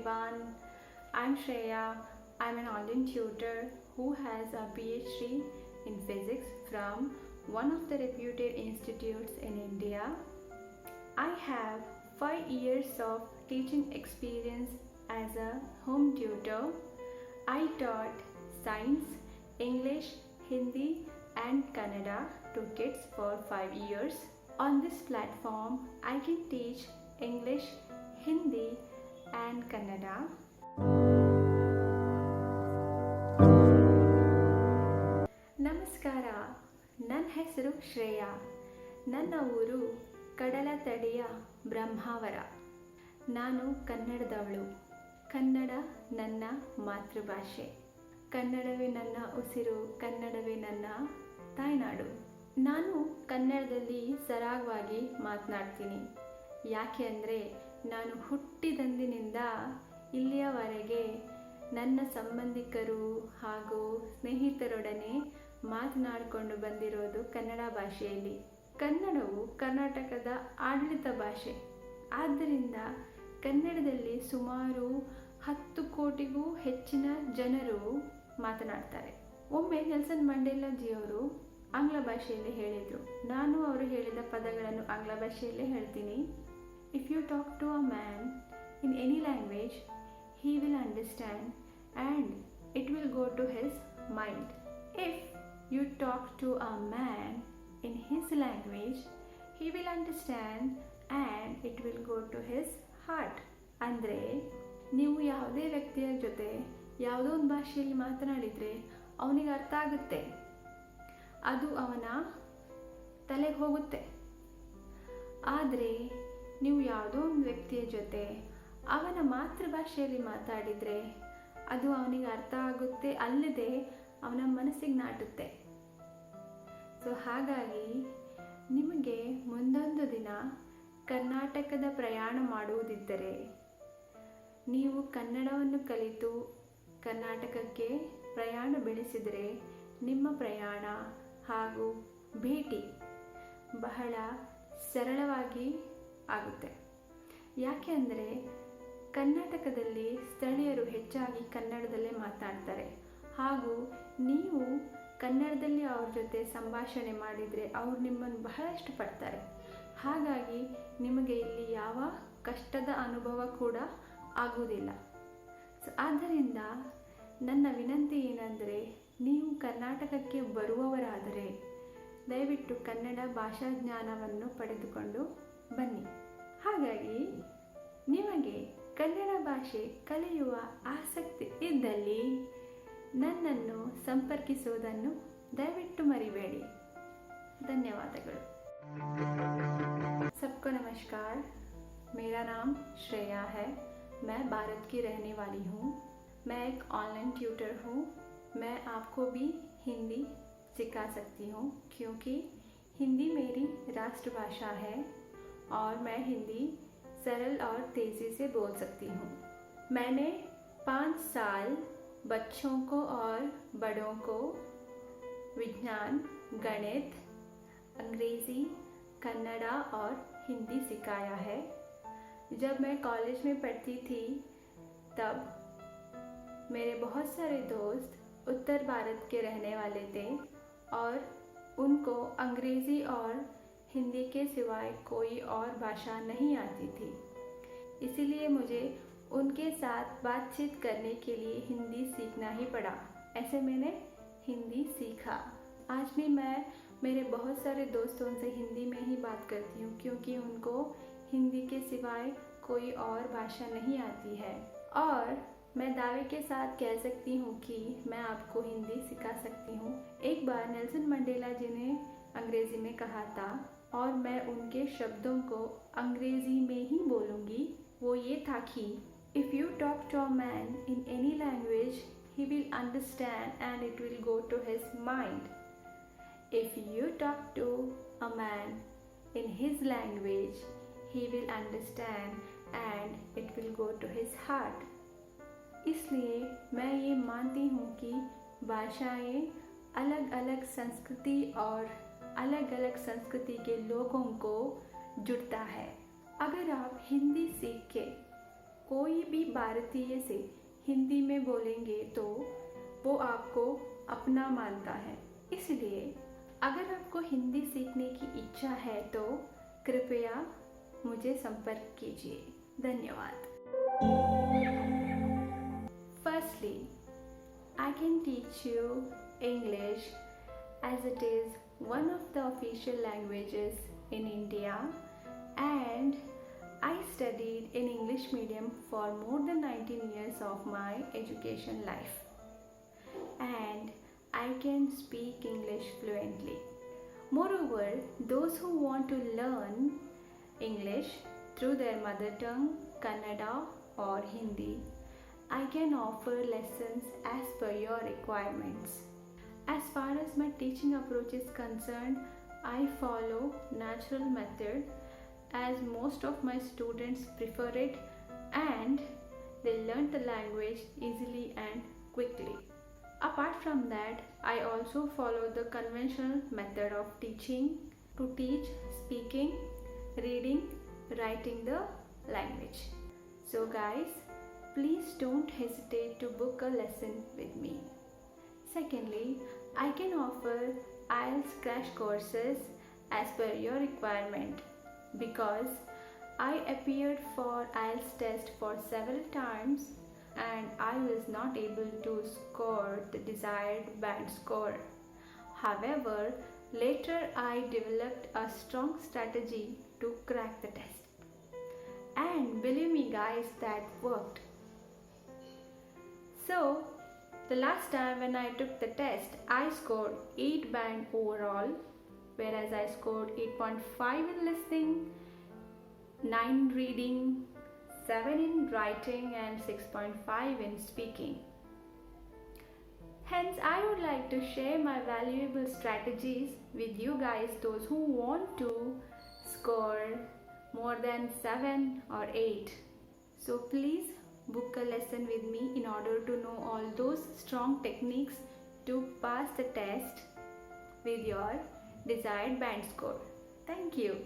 everyone. I'm Shreya. I'm an online tutor who has a PhD in physics from one of the reputed institutes in India. I have 5 years of teaching experience as a home tutor. I taught science, English, Hindi, and Kannada to kids for 5 years. On this platform, I can teach English, Hindi, and Kannada. ನಮಸ್ಕಾರ, ನನ್ನ ಹೆಸರು ಶ್ರೇಯಾ. ನನ್ನ ಊರು ಕಡಲ ತಡಿಯ ಬ್ರಹ್ಮಾವರ. ನಾನು ಕನ್ನಡದವಳು. ಕನ್ನಡ ನನ್ನ ಮಾತೃಭಾಷೆ. ಕನ್ನಡವೇ ನನ್ನ ಉಸಿರು, ಕನ್ನಡವೇ ನನ್ನ ತಾಯ್ನಾಡು. ನಾನು ಕನ್ನಡದಲ್ಲಿ ಸರಾಗವಾಗಿ ಮಾತನಾಡ್ತೀನಿ. ಯಾಕೆ ಅಂದರೆ ನಾನು ಹುಟ್ಟಿದಂದಿನಿಂದ ಇಲ್ಲಿಯವರೆಗೆ ನನ್ನ ಸಂಬಂಧಿಕರು ಹಾಗೂ ಸ್ನೇಹಿತರೊಡನೆ ಮಾತನಾಡಿಕೊಂಡು ಬಂದಿರೋದು ಕನ್ನಡ ಭಾಷೆಯಲ್ಲಿ. ಕನ್ನಡವು ಕರ್ನಾಟಕದ ಆಡಳಿತ ಭಾಷೆ. ಆದ್ದರಿಂದ ಕನ್ನಡದಲ್ಲಿ ಸುಮಾರು 10 ಕೋಟಿಗೂ ಹೆಚ್ಚಿನ ಜನರು ಮಾತನಾಡ್ತಾರೆ. ಒಮ್ಮೆ ನೆಲ್ಸನ್ ಮಂಡೇಲಾಜಿಯವರು ಆಂಗ್ಲ ಭಾಷೆಯಲ್ಲಿ ಹೇಳಿದರು. ನಾನು ಅವರು ಹೇಳಿದ ಪದಗಳನ್ನು ಆಂಗ್ಲ ಭಾಷೆಯಲ್ಲೇ ಹೇಳ್ತೀನಿ. If you talk to a man in any language, he will understand and it will go to his mind. If you talk to a man in his language, he will understand and it will go to his heart. ಅಂದರೆ ನೀವು ಯಾವುದೇ ವ್ಯಕ್ತಿಯ ಜೊತೆ ಯಾವುದೋ ಒಂದು ಭಾಷೆಯಲ್ಲಿ ಮಾತನಾಡಿದರೆ ಅವನಿಗೆ ಅರ್ಥ ಆಗುತ್ತೆ, ಅದು ಅವನ ತಲೆಗೆ ಹೋಗುತ್ತೆ. ಆದರೆ ನೀವು ಯಾವುದೋ ಒಂದು ವ್ಯಕ್ತಿಯ ಜೊತೆ ಅವನ ಮಾತೃಭಾಷೆಯಲ್ಲಿ ಮಾತಾಡಿದರೆ ಅದು ಅವನಿಗೆ ಅರ್ಥ ಆಗುತ್ತೆ, ಅಲ್ಲದೆ ಅವನ ಮನಸ್ಸಿಗೆ ನಾಟುತ್ತೆ. ಸೊ ಹಾಗಾಗಿ ನಿಮಗೆ ಮುಂದೊಂದು ದಿನ ಕರ್ನಾಟಕದ ಪ್ರಯಾಣ ಮಾಡುವುದಿದ್ದರೆ ನೀವು ಕನ್ನಡವನ್ನು ಕಲಿತು ಕರ್ನಾಟಕಕ್ಕೆ ಪ್ರಯಾಣ ಬೆಳೆಸಿದರೆ ನಿಮ್ಮ ಪ್ರಯಾಣ ಹಾಗೂ ಭೇಟಿ ಬಹಳ ಸರಳವಾಗಿ ಆಗುತ್ತೆ. ಯಾಕೆ ಅಂದರೆ ಕರ್ನಾಟಕದಲ್ಲಿ ಸ್ಥಳೀಯರು ಹೆಚ್ಚಾಗಿ ಕನ್ನಡದಲ್ಲೇ ಮಾತನಾಡ್ತಾರೆ ಹಾಗೂ ನೀವು ಕನ್ನಡದಲ್ಲಿ ಅವ್ರ ಜೊತೆ ಸಂಭಾಷಣೆ ಮಾಡಿದರೆ ಅವರು ನಿಮ್ಮನ್ನು ಬಹಳ ಇಷ್ಟಪಡ್ತಾರೆ. ಹಾಗಾಗಿ ನಿಮಗೆ ಇಲ್ಲಿ ಯಾವ ಕಷ್ಟದ ಅನುಭವ ಕೂಡ ಆಗುವುದಿಲ್ಲ. ಸೊ ಆದ್ದರಿಂದ ನನ್ನ ವಿನಂತಿ ಏನಂದರೆ, ನೀವು ಕರ್ನಾಟಕಕ್ಕೆ ಬರುವವರಾದರೆ ದಯವಿಟ್ಟು ಕನ್ನಡ ಭಾಷಾ ಜ್ಞಾನವನ್ನು ಪಡೆದುಕೊಂಡು ಬನ್ನಿ. ಹಾಗಾಗಿ ನಿಮಗೆ ಕನ್ನಡ ಭಾಷೆ ಕಲಿಯುವ ಆಸಕ್ತಿ ಇದ್ದಲ್ಲಿ ನನ್ನನ್ನು ಸಂಪರ್ಕಿಸುವುದನ್ನು ದಯವಿಟ್ಟು ಮರಿಬೇಡಿ. ಧನ್ಯವಾದಗಳು. सबको नमस्कार. मेरा नाम श्रेया है. मैं भारत की रहने वाली हूँ. मैं एक ऑनलाइन ट्यूटर हूँ. मैं आपको भी हिंदी सिखा सकती हूँ क्योंकि हिंदी मेरी राष्ट्रभाषा है और मैं हिंदी सरल और तेज़ी से बोल सकती हूँ. मैंने 5 साल बच्चों को और बड़ों को विज्ञान, गणित, अंग्रेज़ी, कन्नड़ा और हिंदी सिखाया है. जब मैं कॉलेज में पढ़ती थी तब मेरे बहुत सारे दोस्त उत्तर भारत के रहने वाले थे और उनको अंग्रेज़ी और हिंदी के सिवाय कोई और भाषा नहीं आती थी. इसीलिए मुझे उनके साथ बातचीत करने के लिए हिंदी सीखना ही पड़ा. ऐसे मैंने हिंदी सीखा. आज भी मैं मेरे बहुत सारे दोस्तों से हिंदी में ही बात करती हूँ क्योंकि उनको हिंदी के सिवाय कोई और भाषा नहीं आती है. और मैं दावे के साथ कह सकती हूँ कि मैं आपको हिंदी सिखा सकती हूँ. एक बार नेल्सन मंडेला जी ने अंग्रेज़ी में कहा था और मैं उनके शब्दों को अंग्रेज़ी में ही बोलूँगी. वो ये था कि if you talk to a man in any language, he will understand and it will go to his mind. If you talk to a man in his language, he will understand and it will go to his heart. इसलिए मैं ये मानती हूँ कि भाषाएं अलग अलग संस्कृति और अलग अलग संस्कृति के लोगों को जुड़ता है. अगर आप हिंदी सीख के कोई भी भारतीय से हिंदी में बोलेंगे तो वो आपको अपना मानता है। इसलिए अगर आपको हिंदी सीखने की इच्छा है तो कृपया मुझे संपर्क कीजिए। धन्यवाद। Firstly, I can teach you English as it is one of the official languages in India, and I studied in English medium for more than 19 years of my education life, and I can speak English fluently. Moreover, those who want to learn English through their mother tongue, Kannada or Hindi, I can offer lessons as per your requirements. As far as my teaching approach is concerned, I follow natural method as most of my students prefer it, and they learn the language easily and quickly. Apart from that, I also follow the conventional method of teaching to teach speaking, reading, writing the language. So guys, please don't hesitate to book a lesson with me. Secondly, I can offer IELTS crash courses as per your requirement, because I appeared for IELTS test for several times and I was not able to score the desired band score. However, later I developed a strong strategy to crack the test. And believe me guys, that worked. So, the last time when I took the test, I scored 8 band overall, whereas I scored 8.5 in listening, 9 in reading, 7 in writing and 6.5 in speaking. Hence, I would like to share my valuable strategies with you guys, those who want to score more than 7 or 8. So please book a lesson with me in order to know all those strong techniques to pass the test with your desired band score. Thank you.